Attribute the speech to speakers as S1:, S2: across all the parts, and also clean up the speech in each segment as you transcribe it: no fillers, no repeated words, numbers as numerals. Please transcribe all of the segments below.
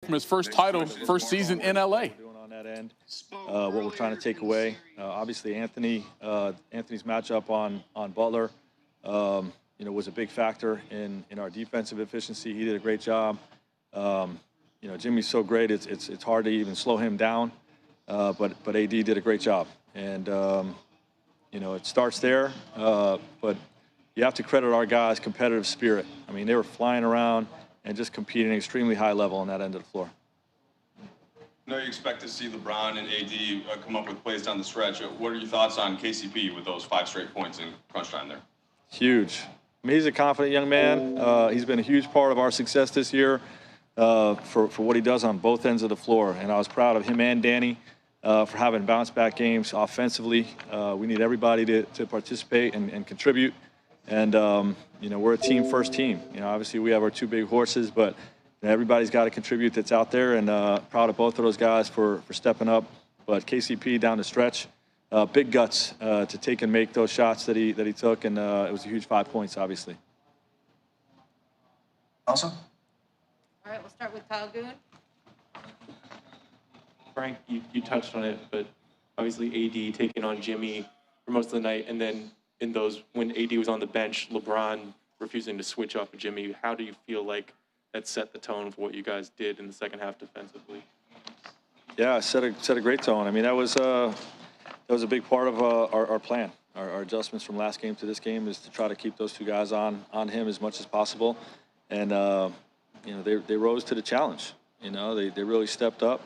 S1: from his first title, first season in LA.
S2: On that end, what we're trying to take away. Obviously, Anthony's matchup on Butler, was a big factor in our defensive efficiency. He did a great job. Jimmy's so great; it's hard to even slow him down. But AD did a great job, and it starts there. But you have to credit our guys' competitive spirit. I mean, they were flying around and just competing at an extremely high level on that end of the floor.
S3: I know you expect to see LeBron and AD come up with plays down the stretch. What are your thoughts on KCP with those 5 straight points in crunch time there?
S2: Huge. I mean, he's a confident young man. He's been a huge part of our success this year for what he does on both ends of the floor. And I was proud of him and Danny for having bounce-back games offensively. We need everybody to participate and contribute. And, we're a team-first team. Obviously we have our 2 big horses, but everybody's got to contribute that's out there, and proud of both of those guys for stepping up. But KCP down the stretch, big guts to take and make those shots that he took, and it was a huge 5 points, obviously.
S4: Awesome.
S5: All right, we'll start with Kyle Goon.
S6: Frank, you touched on it, but obviously AD taking on Jimmy for most of the night, and then in those when AD was on the bench, LeBron refusing to switch off of Jimmy. How do you feel like that set the tone for what you guys did in the second half defensively?
S2: Yeah, set a great tone. I mean, that was a big part of our plan. Our adjustments from last game to this game is to try to keep those 2 guys on him as much as possible, and they rose to the challenge. They really stepped up.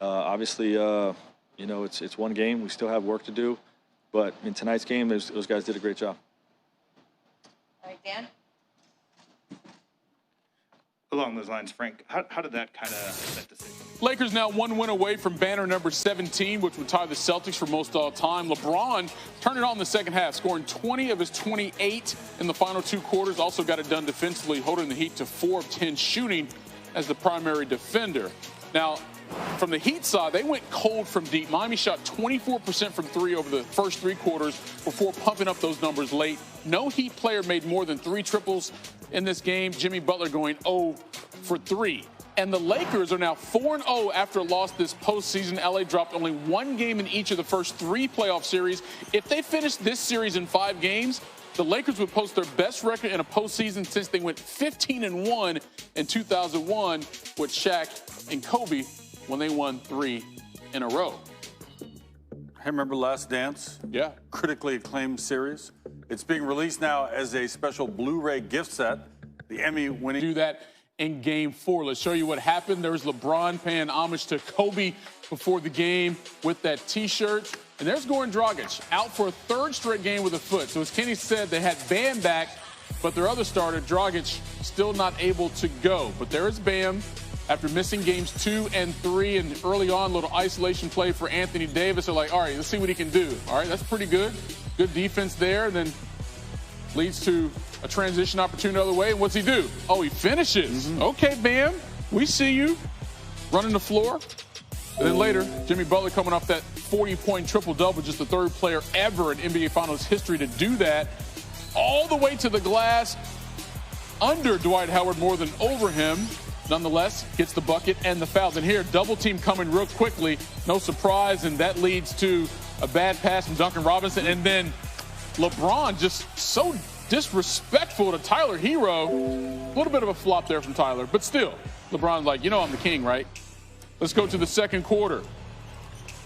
S2: Obviously, it's one game. We still have work to do, but in tonight's game, those guys did a great job.
S5: All right, Dan.
S7: Along those lines, Frank, how did that kind of set the signal?
S1: Lakers now 1 win away from banner number 17, which would tie the Celtics for most all time. LeBron turned it on in the second half, scoring 20 of his 28 in the final 2 quarters. Also got it done defensively, holding the Heat to 4 of 10 shooting as the primary defender. Now, from the Heat side, they went cold from deep. Miami shot 24% from 3 over the first 3 quarters before pumping up those numbers late. No Heat player made more than 3 triples in this game. Jimmy Butler going 0 for 3. And the Lakers are now 4-0 after a loss this postseason. LA dropped only 1 game in each of the first 3 playoff series. If they finish this series in 5 games, the Lakers would post their best record in a postseason since they went 15-1 in 2001 with Shaq and Kobe when they won 3 in a row.
S8: I remember Last Dance.
S1: Yeah.
S8: Critically acclaimed series. It's being released now as a special Blu-ray gift set. The Emmy-winning.
S1: Do that in Game 4. Let's show you what happened. There's LeBron paying homage to Kobe before the game with that T-shirt. And there's Goran Dragic, out for a 3rd straight game with a foot. So as Kenny said, they had Bam back, but their other starter, Dragic, still not able to go. But there is Bam. After missing games 2 and 3, and early on, little isolation play for Anthony Davis. They're like, all right, let's see what he can do. All right, that's pretty good. Good defense there. Then leads to a transition opportunity the other way. And what's he do? Oh, he finishes. Okay, Bam, we see you running the floor. And then later, Jimmy Butler coming off that 40-point triple-double, just the 3rd player ever in NBA Finals history to do that. All the way to the glass, under Dwight Howard more than over him. Nonetheless, gets the bucket and the fouls. And here, double team coming real quickly. No surprise, and that leads to a bad pass from Duncan Robinson. And then LeBron just so disrespectful to Tyler Hero. A little bit of a flop there from Tyler, but still, LeBron's like, I'm the king, right? Let's go to the second quarter.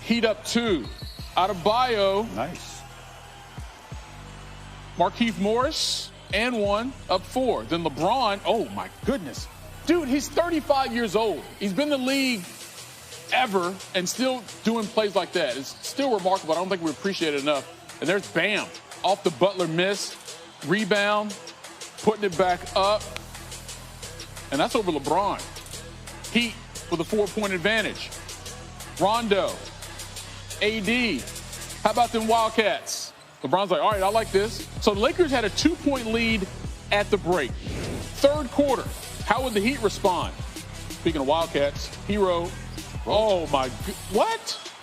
S1: Heat up 2. Adebayo.
S8: Nice.
S1: Markieff Morris and 1 up 4. Then LeBron, oh my goodness. Dude, he's 35 years old. He's been in the league ever and still doing plays like that. It's still remarkable. I don't think we appreciate it enough. And there's Bam off the Butler miss. Rebound, putting it back up. And that's over LeBron. Heat with a 4-point advantage. Rondo, AD. How about them Wildcats? LeBron's like, all right, I like this. So the Lakers had a 2-point lead at the break. 3rd quarter. How would the Heat respond? Speaking of Wildcats, Hero. Oh, my. What?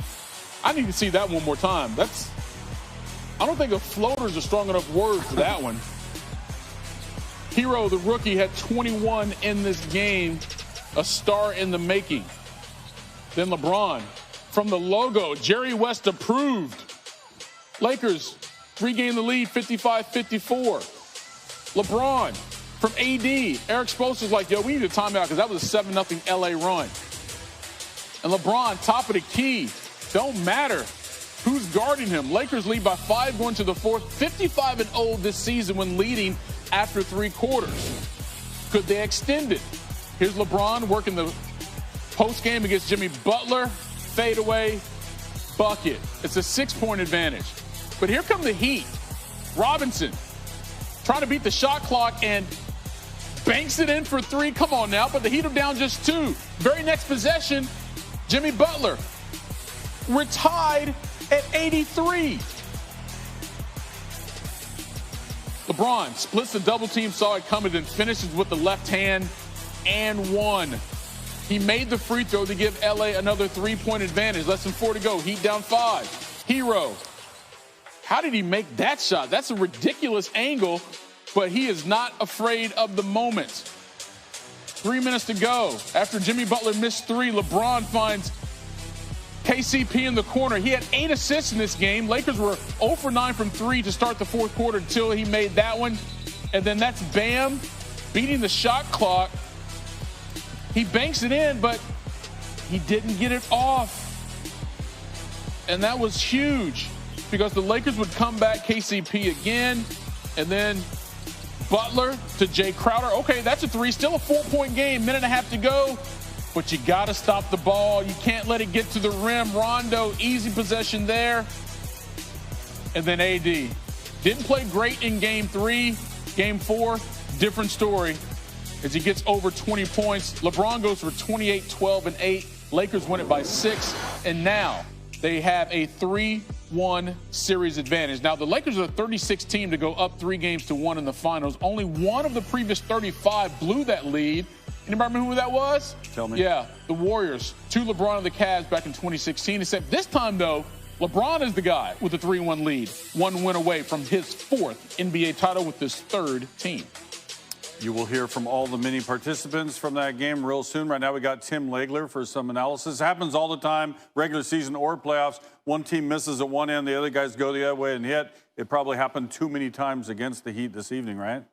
S1: I need to see that one more time. I don't think a floater is a strong enough word for that one. Hero, the rookie, had 21 in this game. a star in the making. Then LeBron from the logo, Jerry West approved. Lakers regain the lead 55-54. LeBron from AD. Eric Spoelstra's like, yo, we need a timeout because that was a 7-0 LA run. And LeBron, top of the key. Don't matter who's guarding him. Lakers lead by 5 going to the fourth. 55-0 this season when leading after 3 quarters. Could they extend it? Here's LeBron working the post game against Jimmy Butler. Fadeaway, bucket. It's a 6-point advantage. But here come the Heat. Robinson trying to beat the shot clock and banks it in for 3. Come on now, but the Heat are down just 2. Very next possession, Jimmy Butler. We're tied at 83. LeBron splits the double team, saw it coming, and finishes with the left hand and 1. He made the free throw to give LA another 3-point advantage. Less than 4 to go. Heat down 5. Hero. How did he make that shot? That's a ridiculous angle, but he is not afraid of the moment. 3 minutes to go. After Jimmy Butler missed 3, LeBron finds KCP in the corner. He had 8 assists in this game. Lakers were 0 for 9 from 3 to start the fourth quarter until he made that one. And then that's Bam beating the shot clock. He banks it in, but he didn't get it off. And that was huge because the Lakers would come back, KCP again, and then Butler to Jay Crowder. Okay, that's a 3, still a 4-point game, minute and a half to go. But you got to stop the ball. You can't let it get to the rim. Rondo, easy possession there. And then AD. Didn't play great in game 3. Game 4, different story. As he gets over 20 points, LeBron goes for 28, 12, and 8. Lakers win it by 6. And now they have a 3-1 series advantage. Now, the Lakers are the 36th team to go up 3-1 in the finals. Only one of the previous 35 blew that lead. Anybody remember who that was?
S8: Tell me.
S1: Yeah, the Warriors. 2 LeBron and the Cavs back in 2016. Except this time, though, LeBron is the guy with the 3-1 lead. 1 win away from his 4th NBA title with his 3rd team.
S8: You will hear from all the many participants from that game real soon. Right now, we got Tim Legler for some analysis. It happens all the time, regular season or playoffs. One team misses at one end, the other guys go the other way and hit. It probably happened too many times against the Heat this evening, right?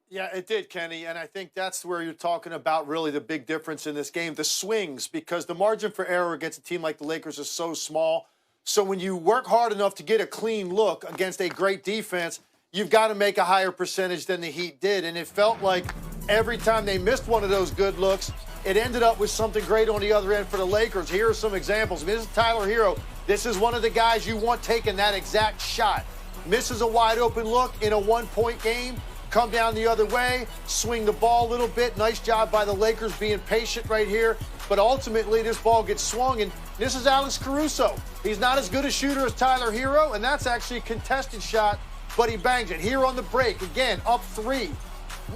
S4: Yeah, it did, Kenny, and I think that's where you're talking about really the big difference in this game, the swings, because the margin for error against a team like the Lakers is so small. So when you work hard enough to get a clean look against a great defense, you've got to make a higher percentage than the Heat did. And it felt like every time they missed one of those good looks, it ended up with something great on the other end for the Lakers. Here are some examples. This is Tyler Hero. This is one of the guys you want taking that exact shot. Misses a wide open look in a 1-point game. Come down the other way, swing the ball a little bit. Nice job by the Lakers being patient right here. But ultimately, this ball gets swung, and this is Alex Caruso. He's not as good a shooter as Tyler Hero, and that's actually a contested shot, but he bangs it. Here on the break, again, up 3.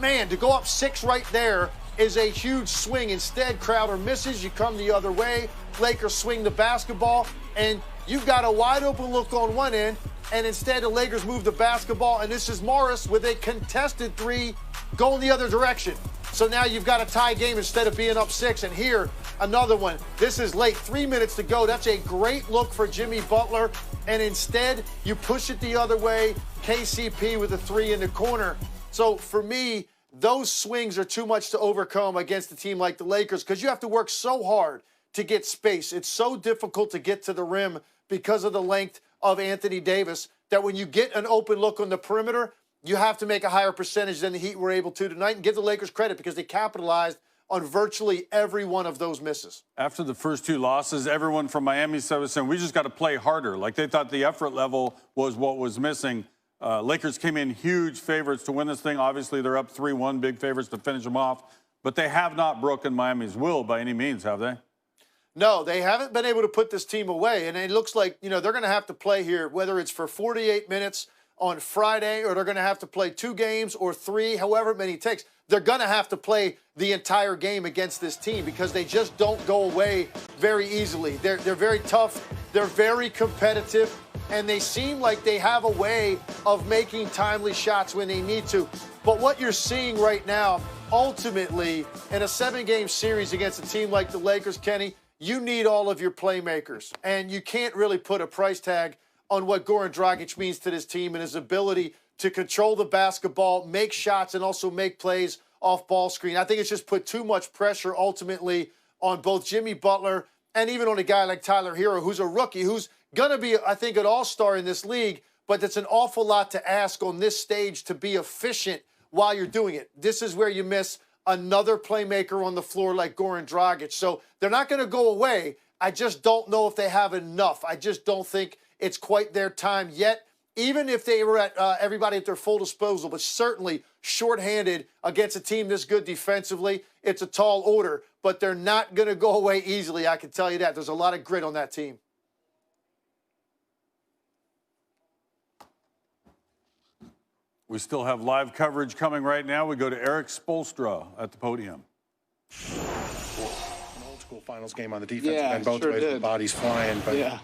S4: Man, to go up 6 right there is a huge swing. Instead, Crowder misses. You come the other way. Lakers swing the basketball, and you've got a wide open look on one end, and instead the Lakers move the basketball, and this is Morris with a contested 3 going the other direction. So now you've got a tie game instead of being up 6. And here, another one. This is late, 3 minutes to go. That's a great look for Jimmy Butler, and instead you push it the other way. KCP with a 3 in the corner. So for me, those swings are too much to overcome against a team like the Lakers because you have to work so hard to get space. It's so difficult to get to the rim because of the length of Anthony Davis that when you get an open look on the perimeter, you have to make a higher percentage than the Heat were able to tonight, and give the Lakers credit because they capitalized on virtually every one of those misses.
S8: After the first 2 losses, everyone from Miami said, we just got to play harder. Like they thought the effort level was what was missing. Lakers came in huge favorites to win this thing. Obviously, they're up 3-1, big favorites to finish them off. But they have not broken Miami's will by any means, have they?
S4: No, they haven't been able to put this team away. And it looks like, they're going to have to play here, whether it's for 48 minutes on Friday or they're going to have to play 2 games or 3, however many it takes. They're going to have to play the entire game against this team because they just don't go away very easily. They're very tough. They're very competitive. And they seem like they have a way of making timely shots when they need to. But what you're seeing right now ultimately, in a 7-game series against a team like the Lakers, Kenny, you need all of your playmakers. And you can't really put a price tag on what Goran Dragic means to this team and his ability to control the basketball, make shots, and also make plays off ball screen. I think it's just put too much pressure ultimately on both Jimmy Butler and even on a guy like Tyler Hero, who's a rookie, who's going to be, I think, an all-star in this league, but it's an awful lot to ask on this stage to be efficient while you're doing it. This is where you miss another playmaker on the floor like Goran Dragic. So they're not going to go away. I just don't know if they have enough. I just don't think it's quite their time yet, even if they were at everybody at their full disposal, but certainly shorthanded against a team this good defensively. It's a tall order, but they're not going to go away easily, I can tell you that. There's a lot of grit on that team.
S8: We still have live coverage coming right now. We go to Eric Spoelstra at the podium.
S9: An old school finals game on the defensive end, both ways, the bodies flying. But